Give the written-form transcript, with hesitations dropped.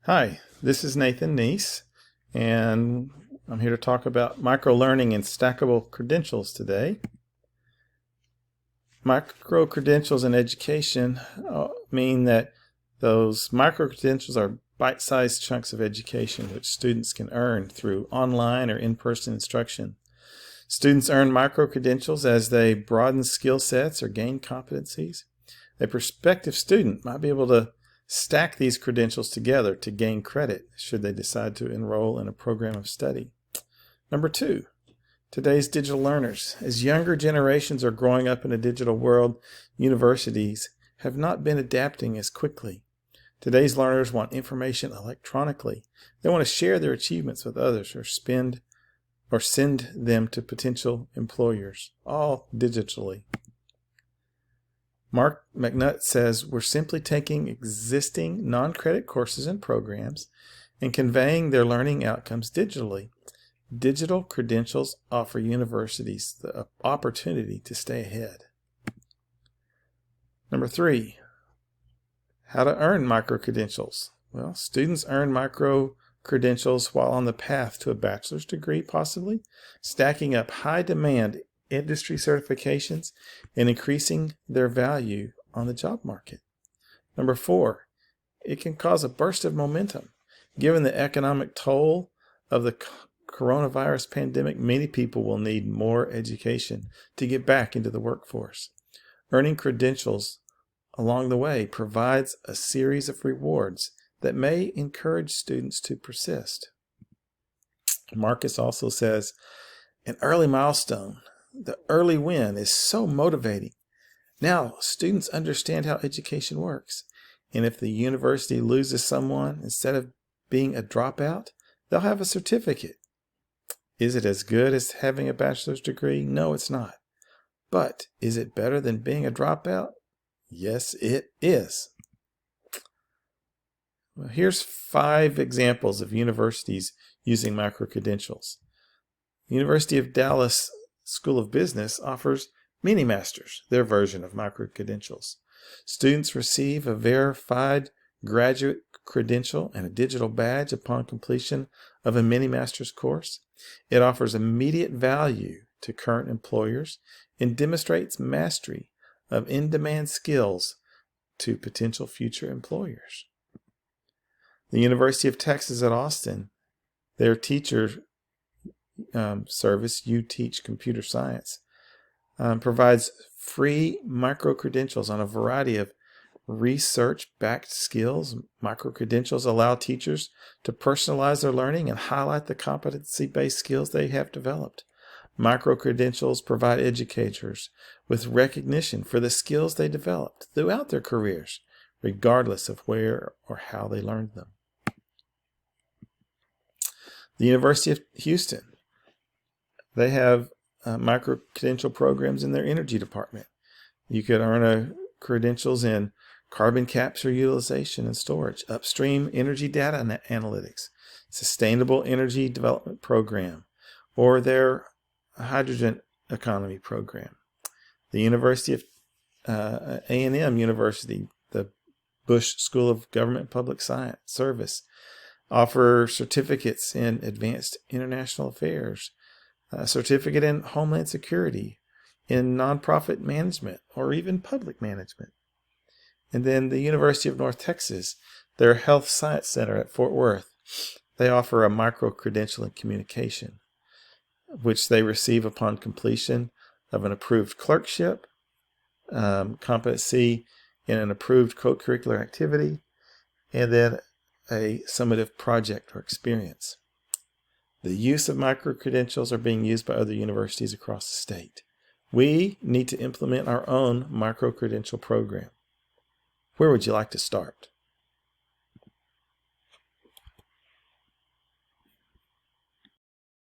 Hi, this is Nathan Neese, and I'm here to talk about micro-learning and stackable credentials today. Micro-credentials in education mean that those micro-credentials are bite-sized chunks of education which students can earn through online or in-person instruction. Students earn micro-credentials as they broaden skill sets or gain competencies. A prospective student might be able to stack these credentials together to gain credit should they decide to enroll in a program of study. Number two, today's digital learners. As younger generations are growing up in a digital world, universities have not been adapting as quickly. Today's learners want information electronically. They want to share their achievements with others or send them to potential employers, all digitally. Mark McNutt says, we're simply taking existing non-credit courses and programs and conveying their learning outcomes digitally. Digital credentials offer universities the opportunity to stay ahead. Number three, how to earn micro-credentials. Well, students earn micro-credentials while on the path to a bachelor's degree, possibly, stacking up high-demand industry certifications and increasing their value on the job market. Number four, it can cause a burst of momentum. Given the economic toll of the coronavirus pandemic, many people will need more education to get back into the workforce. Earning credentials along the way provides a series of rewards that may encourage students to persist. Marcus also says, an early milestone. The early win is so motivating. Now, students understand how education works. And if the university loses someone, instead of being a dropout, they'll have a certificate. Is it as good as having a bachelor's degree? No, it's not. But is it better than being a dropout? Yes, it is. Well, here's 5 examples of universities using micro-credentials. University of Dallas School of Business offers mini-masters, their version of micro-credentials. Students receive a verified graduate credential and a digital badge upon completion of a mini-master's course. It offers immediate value to current employers and demonstrates mastery of in-demand skills to potential future employers. The University of Texas at Austin, their teacher service, You Teach Computer Science, provides free micro-credentials on a variety of research-backed skills. Micro-credentials allow teachers to personalize their learning and highlight the competency-based skills they have developed. Micro-credentials provide educators with recognition for the skills they developed throughout their careers, regardless of where or how they learned them. The University of Houston, they have micro-credential programs in their energy department. You could earn credentials in carbon capture utilization and storage, upstream energy data analytics, sustainable energy development program, or their hydrogen economy program. The University of A&M University, the Bush School of Government Public Science Service, offer certificates in advanced international affairs, a certificate in Homeland Security, in nonprofit management, or even public management. And then the University of North Texas, their Health Science Center at Fort Worth, they offer a micro-credential in communication, which they receive upon completion of an approved clerkship, competency in an approved co-curricular activity, and then a summative project or experience. The use of micro-credentials are being used by other universities across the state. We need to implement our own micro-credential program. Where would you like to start?